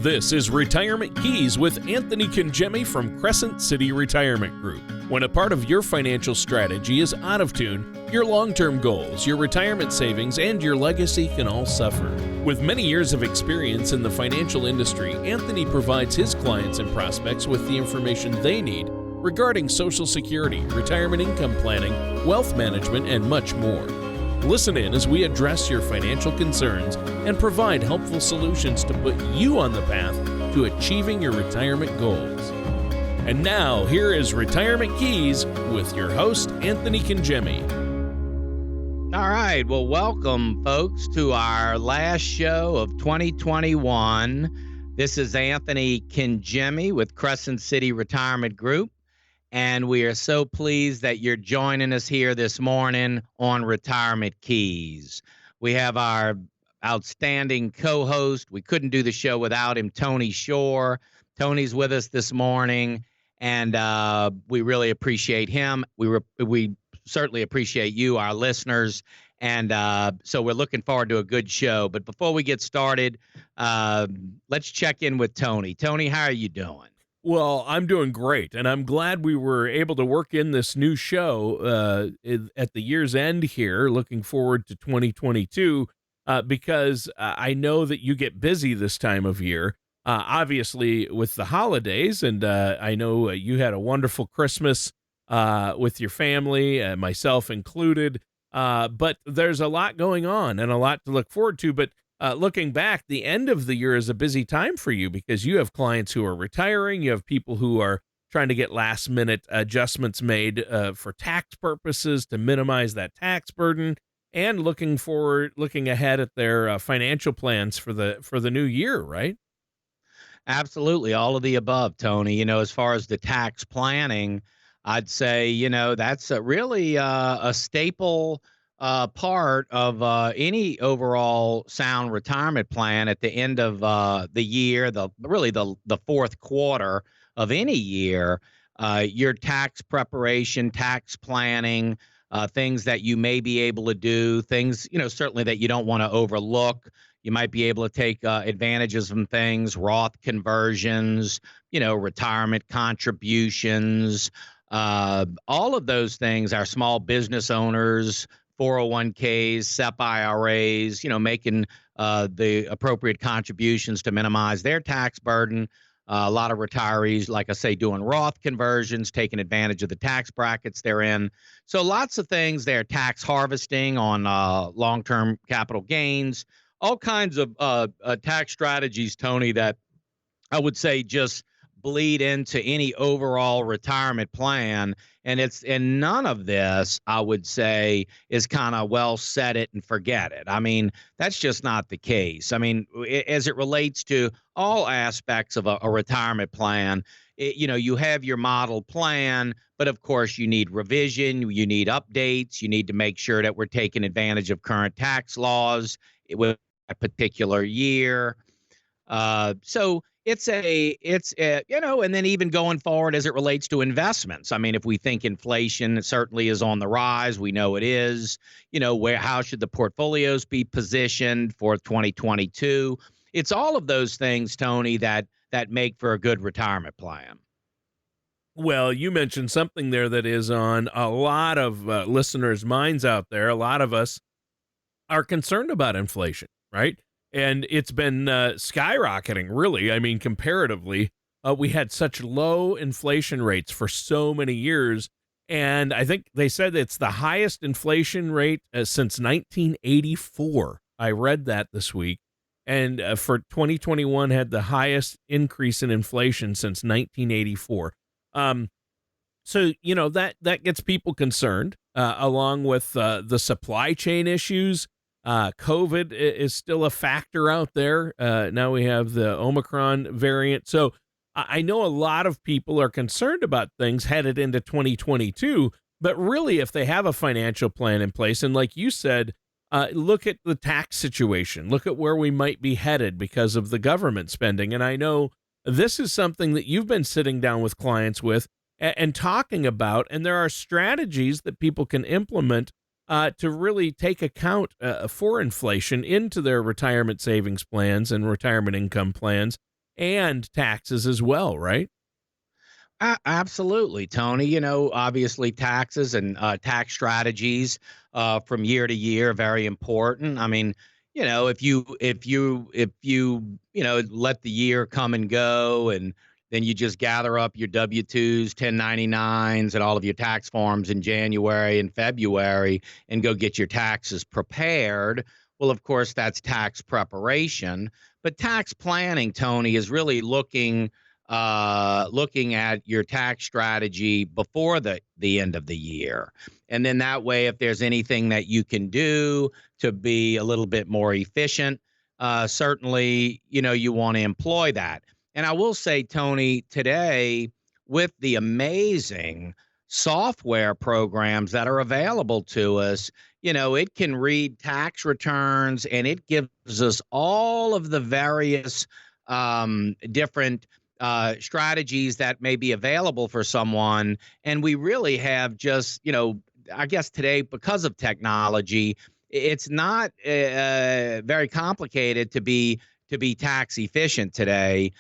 This is Retirement Keys with Anthony Congemi from Crescent City Retirement Group. When a part of your financial strategy is out of tune, your long-term goals, your retirement savings, and your legacy can all suffer. With many years of experience in the financial industry, Anthony provides his clients and prospects with the information they need regarding Social Security, retirement income planning, wealth management, and much more. Listen in as we address your financial concerns and provide helpful solutions to put you on the path to achieving your retirement goals. And now, here is Retirement Keys with your host, Anthony Congemi. All right. Well, welcome, folks, to our last show of 2021. This is Anthony Congemi with Crescent City Retirement Group. And we are so pleased that you're joining us here this morning on Retirement Keys. We have our outstanding co-host. We couldn't do the show without him, Tony Shore. Tony's with us this morning, and we really appreciate him. We certainly appreciate you, our listeners, and so we're looking forward to a good show. But before we get started, let's check in with Tony. Tony, how are you doing? Well, I'm doing great, and I'm glad we were able to work in this new show at the year's end here, looking forward to 2022, because I know that you get busy this time of year, obviously with the holidays, and I know you had a wonderful Christmas with your family, myself included, but there's a lot going on and a lot to look forward to, but looking back, the end of the year is a busy time for you because you have clients who are retiring. You have people who are trying to get last-minute adjustments made for tax purposes to minimize that tax burden, and looking ahead at their financial plans for the new year, right? Absolutely, all of the above, Tony. As far as the tax planning, I'd say that's really a staple part of any overall sound retirement plan at the end of the year, the fourth quarter of any year. Your tax preparation, tax planning, things that you may be able to do, things certainly that you don't want to overlook. You might be able to take advantages from things, Roth conversions, retirement contributions, all of those things. Our small business owners, 401ks, SEP IRAs, making the appropriate contributions to minimize their tax burden. A lot of retirees, like I say, doing Roth conversions, taking advantage of the tax brackets they're in. So lots of things there, tax harvesting on long-term capital gains, all kinds of tax strategies, Tony, that I would say just bleed into any overall retirement plan. And none of this, I would say, is kind of well, set it and forget it. I mean, that's just not the case. I mean, as it relates to all aspects of a retirement plan, you have your model plan, but of course you need revision, you need updates, you need to make sure that we're taking advantage of current tax laws with a particular year. So it's and then even going forward as it relates to investments. I mean, if we think inflation certainly is on the rise, we know it is, how should the portfolios be positioned for 2022? It's all of those things, Tony, that make for a good retirement plan. Well, you mentioned something there that is on a lot of listeners' minds out there. A lot of us are concerned about inflation, right? And it's been skyrocketing, really. I mean, comparatively, we had such low inflation rates for so many years. And I think they said it's the highest inflation rate since 1984. I read that this week. And for 2021 had the highest increase in inflation since 1984. So, that gets people concerned, along with the supply chain issues. COVID is still a factor out there. Now we have the Omicron variant. So I know a lot of people are concerned about things headed into 2022, but really if they have a financial plan in place, and like you said, look at the tax situation, look at where we might be headed because of the government spending. And I know this is something that you've been sitting down with clients with and talking about, and there are strategies that people can implement to really take account for inflation into their retirement savings plans and retirement income plans. and taxes as well, right? Absolutely, Tony. Obviously, taxes and tax strategies from year to year are very important. I mean, if you let the year come and go, and then you just gather up your W-2s, 1099s, and all of your tax forms in January and February, and go get your taxes prepared. Well, of course, that's tax preparation, but tax planning, Tony, is really looking at your tax strategy before the end of the year. And then that way, if there's anything that you can do to be a little bit more efficient, certainly, you want to employ that. And I will say, Tony, today, with the amazing software programs that are available to us, it can read tax returns, and it gives us all of the various different strategies that may be available for someone. And we really have just, I guess today, because of technology, it's not very complicated to be tax efficient today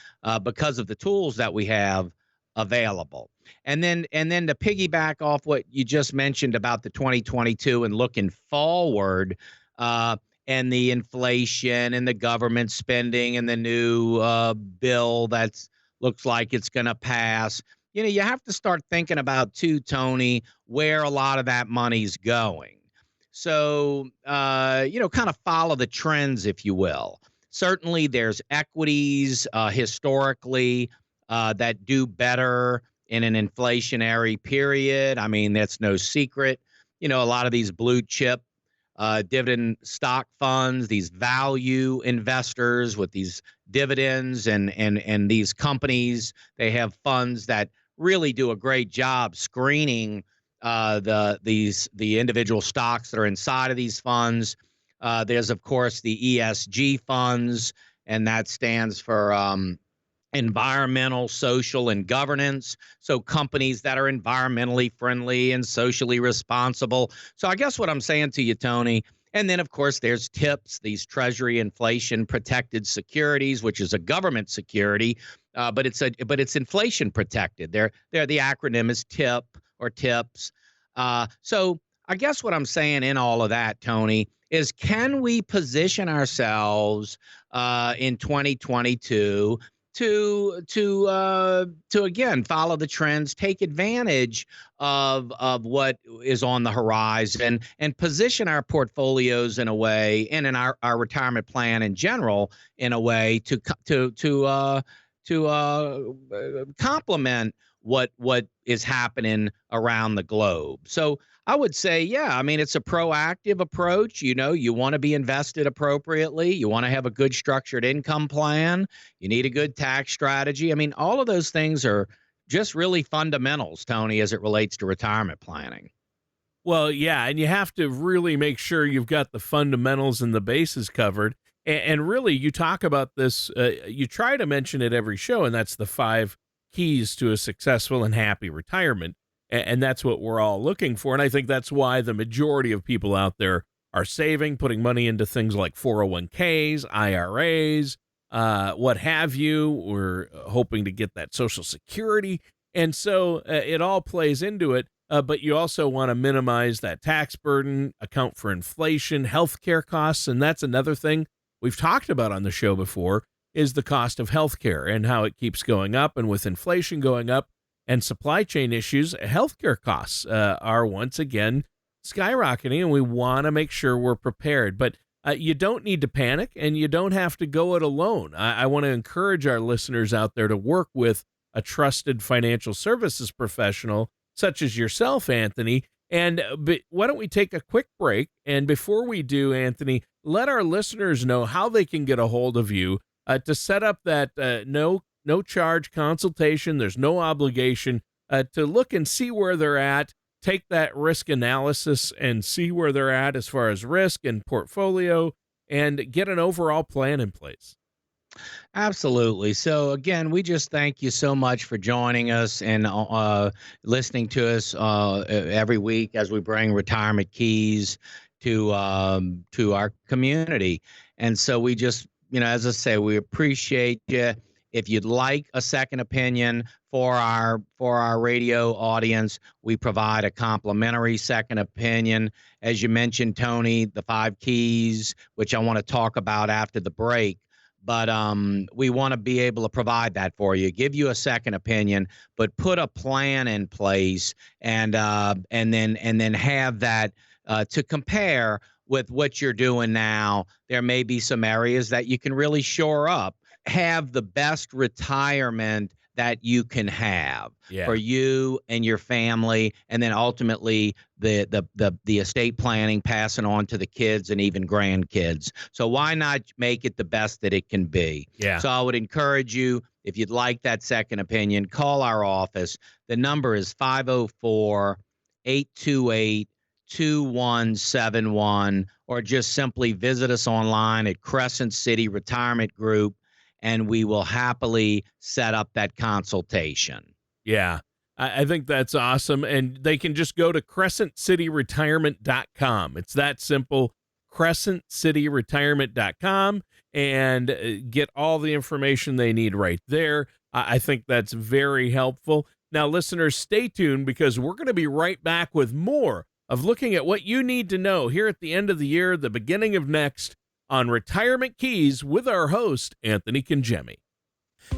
because of the tools that we have available. And then to piggyback off what you just mentioned about the 2022 and looking forward, and the inflation and the government spending and the new bill that's looks like it's going to pass. You have to start thinking about too, Tony, where a lot of that money's going. So, kind of follow the trends, if you will. Certainly, there's equities historically that do better in an inflationary period. I mean, that's no secret. A lot of these blue chip dividend stock funds, these value investors with these dividends and these companies, they have funds that really do a great job screening the individual stocks that are inside of these funds. There's of course the ESG funds, and that stands for environmental, social, and governance. So companies that are environmentally friendly and socially responsible. So I guess what I'm saying to you, Tony, and then of course there's TIPS, these Treasury inflation protected securities, which is a government security, but it's inflation protected. The acronym is TIP or TIPS. So I guess what I'm saying in all of that, Tony, is can we position ourselves in 2022 to again follow the trends, take advantage of what is on the horizon, and position our portfolios in a way, and in our retirement plan in general in a way to complement what is happening around the globe. So I would say, yeah, I mean, it's a proactive approach. You want to be invested appropriately. You want to have a good structured income plan. You need a good tax strategy. I mean, all of those things are just really fundamentals, Tony, as it relates to retirement planning. Well, yeah, and you have to really make sure you've got the fundamentals and the bases covered. And really, you talk about this, you try to mention it every show, and that's the 5 keys to a successful and happy retirement. And that's what we're all looking for. And I think that's why the majority of people out there are saving, putting money into things like 401ks, IRAs, what have you. We're hoping to get that Social Security. And so it all plays into it. But you also want to minimize that tax burden, account for inflation, healthcare costs. And that's another thing we've talked about on the show before, is the cost of healthcare and how it keeps going up. And with inflation going up and supply chain issues, healthcare costs are once again skyrocketing, and we want to make sure we're prepared. But you don't need to panic, and you don't have to go it alone. I want to encourage our listeners out there to work with a trusted financial services professional such as yourself, Anthony. And but why don't we take a quick break? And before we do, Anthony, let our listeners know how they can get a hold of you to set up that no charge consultation. There's no obligation to look and see where they're at, take that risk analysis and see where they're at as far as risk and portfolio, and get an overall plan in place. Absolutely. So again, we just thank you so much for joining us and listening to us every week as we bring retirement keys to our community. And so we just, as I say, we appreciate you. If you'd like a second opinion for our radio audience, we provide a complimentary second opinion. As you mentioned, Tony, the 5 keys, which I want to talk about after the break. But we want to be able to provide that for you, give you a second opinion, but put a plan in place, and then have that to compare with what you're doing now. There may be some areas that you can really shore up. Have the best retirement that you can have for you and your family, and then ultimately the estate planning, passing on to the kids and even grandkids. So why not make it the best that it can be? Yeah. So I would encourage you, if you'd like that second opinion, call our office. The number is 504-828-2171, or just simply visit us online at Crescent City Retirement Group, and we will happily set up that consultation. Yeah, I think that's awesome. And they can just go to crescentcityretirement.com. It's that simple, crescentcityretirement.com, and get all the information they need right there. I think that's very helpful. Now, listeners, stay tuned, because we're going to be right back with more of looking at what you need to know here at the end of the year, the beginning of next, on Retirement Keys with our host, Anthony Congemi.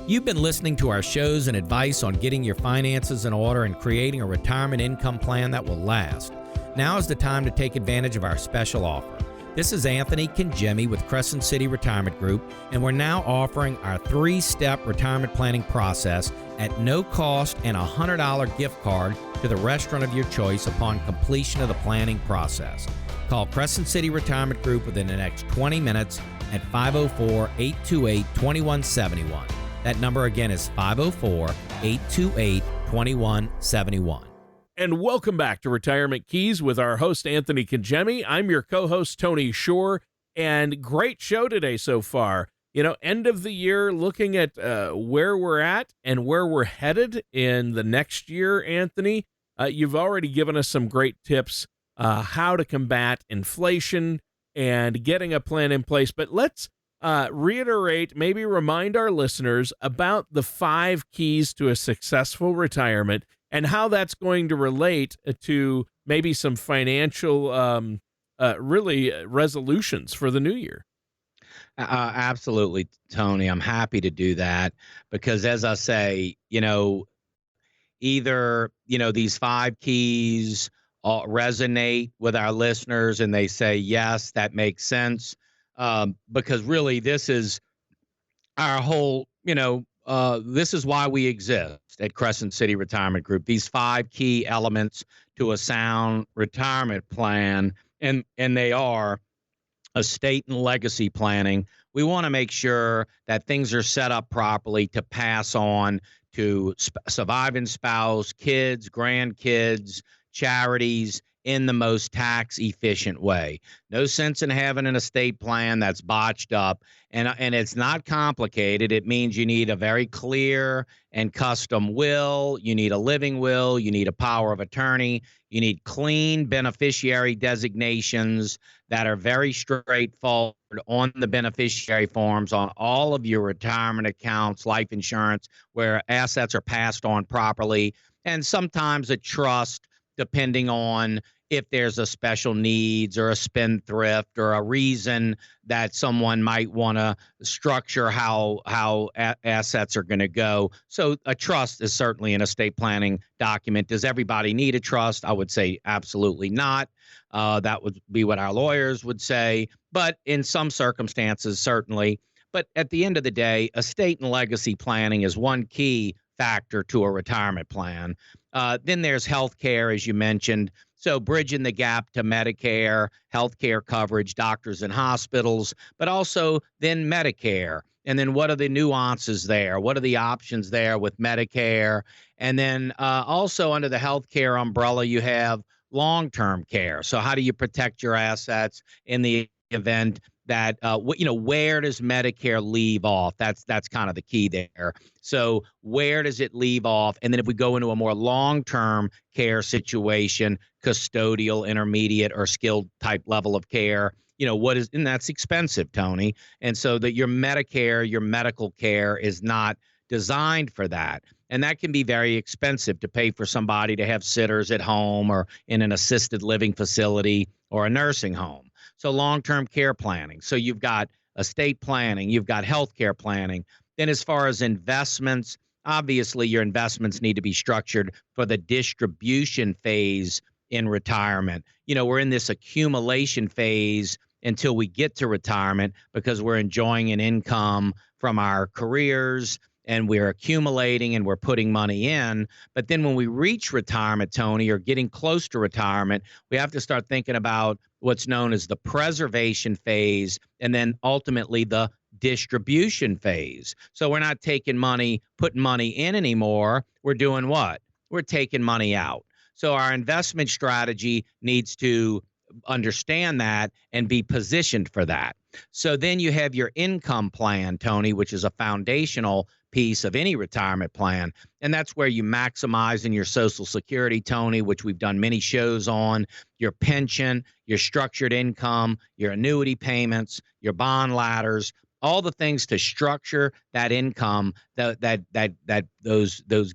You've been listening to our shows and advice on getting your finances in order and creating a retirement income plan that will last. Now is the time to take advantage of our special offer. This is Anthony Congemi with Crescent City Retirement Group, and we're now offering our 3-step retirement planning process at no cost and a $100 gift card to the restaurant of your choice upon completion of the planning process. Call Crescent City Retirement Group within the next 20 minutes at 504-828-2171. That number again is 504-828-2171. And welcome back to Retirement Keys with our host, Anthony Congemi. I'm your co-host, Tony Shore, and great show today so far. You know, end of the year, looking at where we're at and where we're headed in the next year, Anthony. You've already given us some great tips how to combat inflation and getting a plan in place. But let's reiterate, maybe remind our listeners about the 5 keys to a successful retirement and how that's going to relate to maybe some financial really resolutions for the new year. Absolutely, Tony. I'm happy to do that, because as I say, either, these 5 keys resonate with our listeners and they say, yes, that makes sense. Because really this is our whole, this is why we exist at Crescent City Retirement Group. These 5 key elements to a sound retirement plan, and they are estate and legacy planning. We want to make sure that things are set up properly to pass on to surviving spouse, kids, grandkids, charities, in the most tax efficient way. No sense in having an estate plan that's botched up, and it's not complicated. It means you need a very clear and custom will, you need a living will, you need a power of attorney, you need clean beneficiary designations that are very straightforward on the beneficiary forms on all of your retirement accounts, life insurance, where assets are passed on properly, and sometimes a trust, depending on if there's a special needs or a spendthrift or a reason that someone might want to structure how assets are going to go. So a trust is certainly an estate planning document. Does everybody need a trust? I would say absolutely not. That would be what our lawyers would say. But in some circumstances, certainly. But at the end of the day, estate and legacy planning is one key factor to a retirement plan. Then there's health care, as you mentioned. So bridging the gap to Medicare, healthcare coverage, doctors and hospitals, but also then Medicare. And then what are the nuances there? What are the options there with Medicare? And then also under the healthcare umbrella, you have long-term care. So how do you protect your assets in the event that, where does Medicare leave off? That's kind of the key there. So where does it leave off? And then if we go into a more long-term care situation, custodial, intermediate, or skilled type level of care, and that's expensive, Tony. And so that your Medicare, your medical care is not designed for that. And that can be very expensive to pay for somebody to have sitters at home or in an assisted living facility or a nursing home. So long-term care planning. So you've got estate planning, you've got healthcare planning. Then as far as investments, obviously your investments need to be structured for the distribution phase in retirement. We're in this accumulation phase until we get to retirement because we're enjoying an income from our careers and we're accumulating and we're putting money in. But then when we reach retirement, Tony, or getting close to retirement, we have to start thinking about what's known as the preservation phase and then ultimately the distribution phase. So we're not taking money, putting money in anymore. We're doing what? We're taking money out. So our investment strategy needs to understand that and be positioned for that. So then you have your income plan, Tony, which is a foundational piece of any retirement plan. And that's where you maximize in your Social Security, Tony, which we've done many shows on, your pension, your structured income, your annuity payments, your bond ladders, all the things to structure that income, those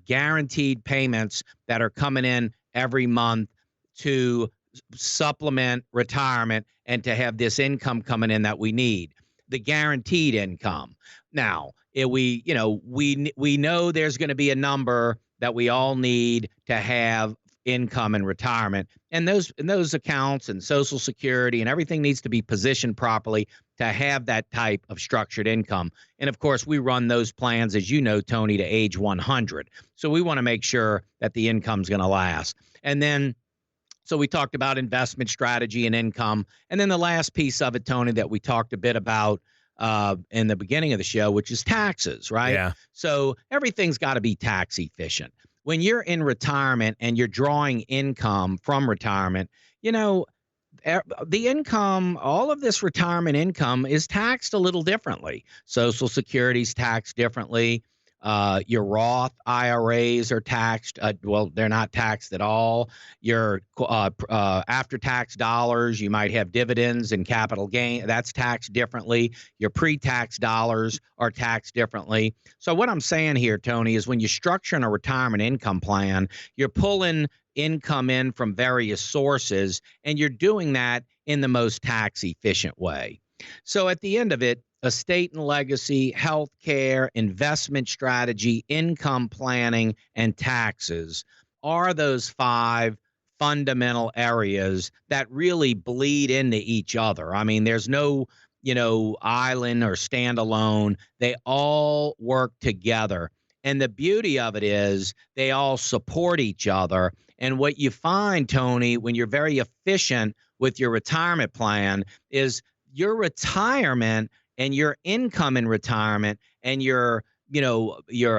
guaranteed payments that are coming in every month to supplement retirement and to have this income coming in that we need, the guaranteed income. Now, we know there's going to be a number that we all need to have income in retirement, and those accounts and Social Security and everything needs to be positioned properly to have that type of structured income. And of course, we run those plans, as you know, Tony, to age 100. So we want to make sure that the income's going to last. And then, so we talked about investment strategy and income. And then the last piece of it, Tony, that we talked a bit about in the beginning of the show, which is taxes, right? Yeah. So everything's got to be tax efficient. When you're in retirement and you're drawing income from retirement, the income, all of this retirement income is taxed a little differently. Social Security's taxed differently. Your Roth IRAs are taxed. They're not taxed at all. Your after-tax dollars, you might have dividends and capital gain. That's taxed differently. Your pre-tax dollars are taxed differently. So what I'm saying here, Tony, is when you're structuring a retirement income plan, you're pulling income in from various sources, and you're doing that in the most tax-efficient way. So at the end of it, estate and legacy, health care, investment strategy, income planning, and taxes are those 5 fundamental areas that really bleed into each other. I mean, there's no, island or standalone. They all work together. And the beauty of it is they all support each other. And what you find, Tony, when you're very efficient with your retirement plan is your retirement and your income in retirement and your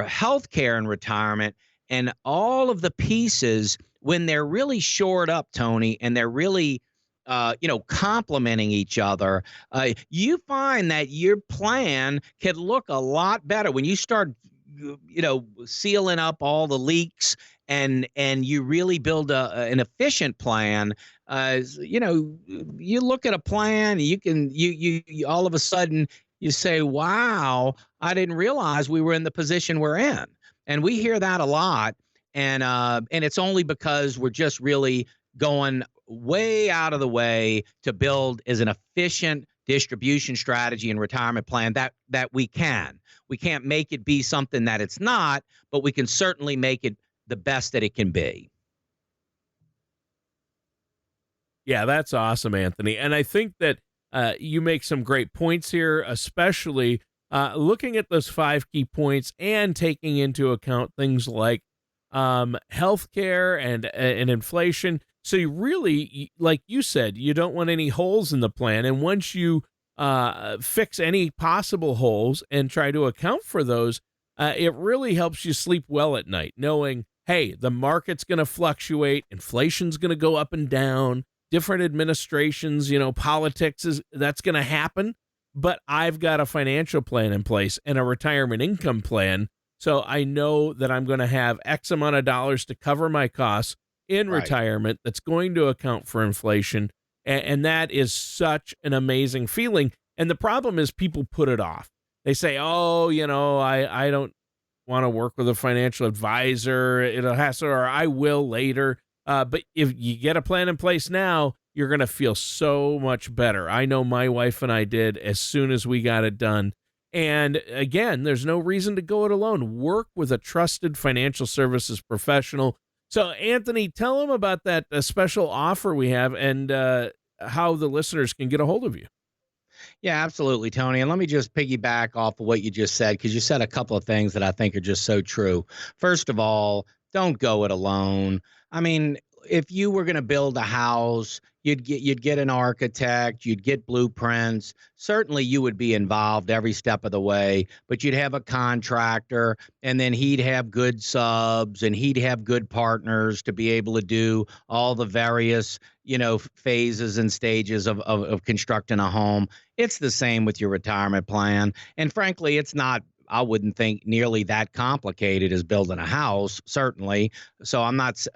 health care in retirement and all of the pieces, when they're really shored up, Tony, and they're really, complementing each other, you find that your plan can look a lot better when you start, sealing up all the leaks and you really build an efficient plan. You look at a plan, you all of a sudden you say, wow, I didn't realize we were in the position we're in. And we hear that a lot. And it's only because we're just really going way out of the way to build as an efficient distribution strategy and retirement plan that we can. We can't make it be something that it's not, but we can certainly make it the best that it can be. Yeah, that's awesome, Anthony. And I think that you make some great points here, especially looking at those 5 key points and taking into account things like healthcare and inflation. So you really, like you said, you don't want any holes in the plan. And once you fix any possible holes and try to account for those, it really helps you sleep well at night, knowing, hey, the market's going to fluctuate, inflation's going to go up and down, different administrations, politics that's going to happen, but I've got a financial plan in place and a retirement income plan. So I know that I'm going to have X amount of dollars to cover my costs in retirement that's going to account for inflation. And that is such an amazing feeling. And the problem is people put it off. They say, oh, I don't want to work with a financial advisor. It'll hassle, or I will later. But if you get a plan in place now, you're going to feel so much better. I know my wife and I did as soon as we got it done. And again, there's no reason to go it alone. Work with a trusted financial services professional. So, Anthony, tell them about that special offer we have and how the listeners can get a hold of you. Yeah, absolutely, Tony. And let me just piggyback off of what you just said, because you said a couple of things that I think are just so true. First of all, don't go it alone. I mean, if you were going to build a house, you'd get an architect, you'd get blueprints. Certainly you would be involved every step of the way, but you'd have a contractor, and then he'd have good subs, and he'd have good partners to be able to do all the various, phases and stages of constructing a home. It's the same with your retirement plan. And frankly, it's not, I wouldn't think, nearly that complicated as building a house, certainly. So I'm not,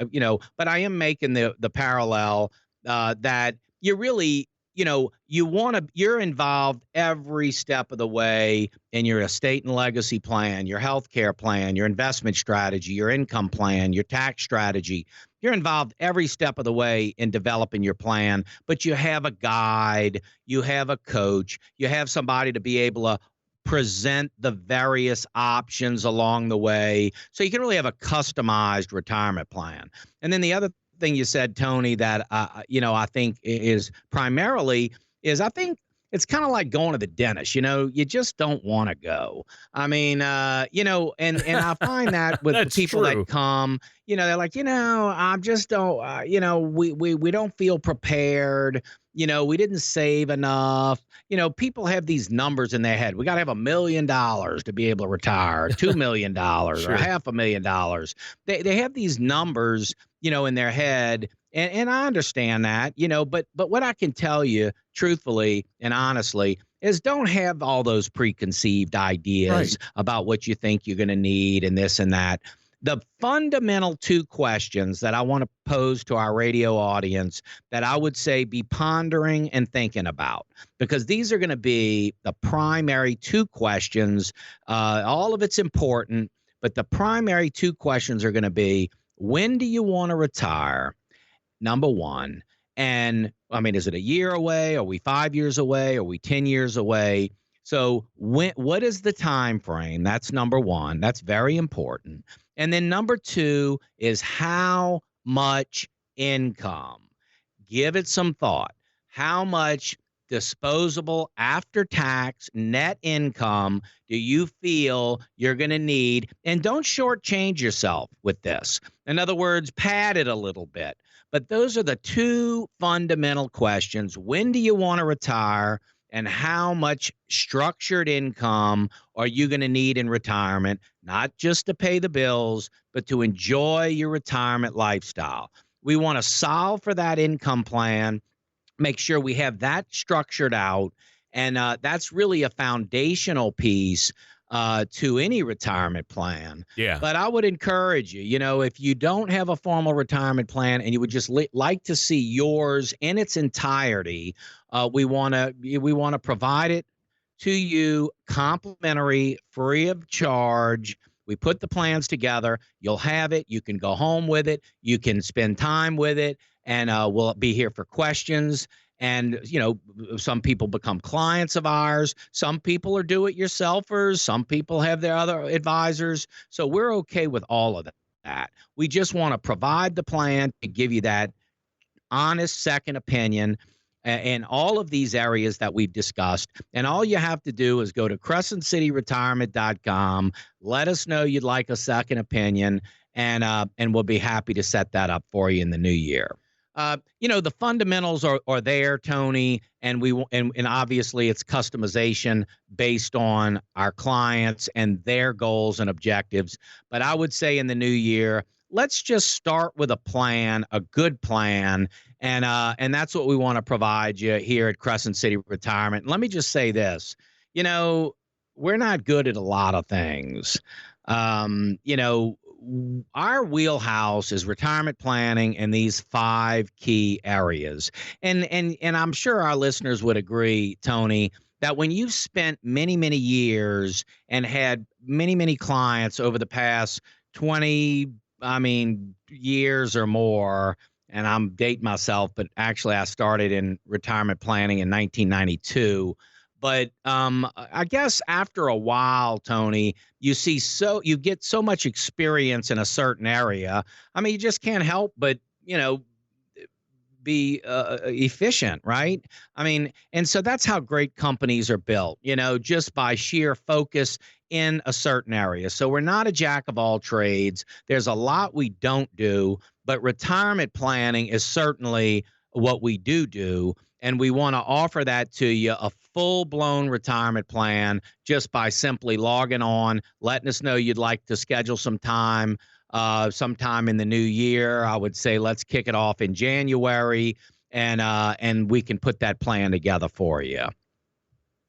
but I am making the parallel that you really, you're involved every step of the way in your estate and legacy plan, your healthcare plan, your investment strategy, your income plan, your tax strategy. You're involved every step of the way in developing your plan, but you have a guide, you have a coach, you have somebody to be able to present the various options along the way. So you can really have a customized retirement plan. And then the other thing you said, Tony, that, I think is primarily is I think it's kind of like going to the dentist. You just don't want to go. I mean, and I find that with the people true. that come, they're like, I just don't, we don't feel prepared. We didn't save enough. People have these numbers in their head. We got to have $1 million to be able to retire, $2 million Sure. or $500,000. They have these numbers, in their head. And I understand that, but what I can tell you truthfully and honestly is don't have all those preconceived ideas about what you think you're going to need and this and that. The fundamental two questions that I want to pose to our radio audience that I would say be pondering and thinking about, because these are going to be the primary two questions. All of it's important, but the primary two questions are going to be, when do you want to retire? Number one. And I mean, is it a year away? Are we 5 years away? Are we 10 years away? So what is the time frame? That's number one. That's very important. And then number two is how much income. Give it some thought. How much disposable after-tax net income do you feel you're going to need? And don't shortchange yourself with this. In other words, pad it a little bit. But those are the two fundamental questions. When do you want to retire? And how much structured income are you going to need in retirement, not just to pay the bills, but to enjoy your retirement lifestyle? We want to solve for that income plan, make sure we have that structured out. And that's really a foundational piece to any retirement plan. Yeah. But I would encourage you, if you don't have a formal retirement plan and you would just like to see yours in its entirety, we want to provide it to you complimentary, free of charge. We put the plans together. You'll have it. You can go home with it. You can spend time with it, and we'll be here for questions. And, some people become clients of ours. Some people are do-it-yourselfers. Some people have their other advisors. So we're okay with all of that. We just want to provide the plan to give you that honest second opinion in all of these areas that we've discussed. And all you have to do is go to crescentcityretirement.com. Let us know you'd like a second opinion, and we'll be happy to set that up for you in the new year. The fundamentals are there, Tony, and and obviously it's customization based on our clients and their goals and objectives. But I would say in the new year, let's just start with a plan, a good plan, and that's what we want to provide you here at Crescent City Retirement. And let me just say this, we're not good at a lot of things. our wheelhouse is retirement planning in these 5 key areas. And I'm sure our listeners would agree, Tony, that when you've spent many, many years and had many, many clients over the past 20, years or more, and I'm dating myself, but actually I started in retirement planning in 1992. But I guess after a while, Tony, you get so much experience in a certain area. I mean, you just can't help but, be efficient, right? I mean, and so that's how great companies are built, just by sheer focus in a certain area. So we're not a jack of all trades. There's a lot we don't do, but retirement planning is certainly what we do. And we want to offer that to you, a full-blown retirement plan, just by simply logging on, letting us know you'd like to schedule some time sometime in the new year. I would say let's kick it off in January, and we can put that plan together for you.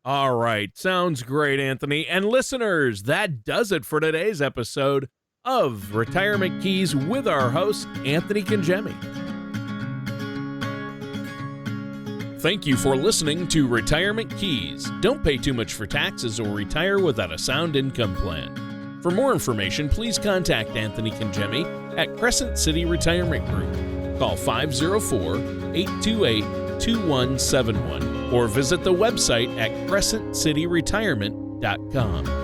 All right. Sounds great, Anthony. And listeners, that does it for today's episode of Retirement Keys with our host, Anthony Congemi. Thank you for listening to Retirement Keys. Don't pay too much for taxes or retire without a sound income plan. For more information, please contact Anthony Congemi at Crescent City Retirement Group. Call 504-828-2171 or visit the website at crescentcityretirement.com.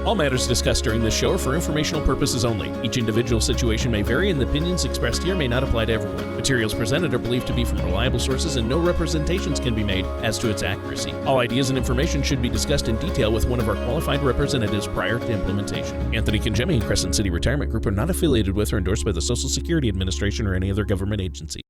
All matters discussed during this show are for informational purposes only. Each individual situation may vary, and the opinions expressed here may not apply to everyone. Materials presented are believed to be from reliable sources, and no representations can be made as to its accuracy. All ideas and information should be discussed in detail with one of our qualified representatives prior to implementation. Anthony Congemi and Crescent City Retirement Group are not affiliated with or endorsed by the Social Security Administration or any other government agency.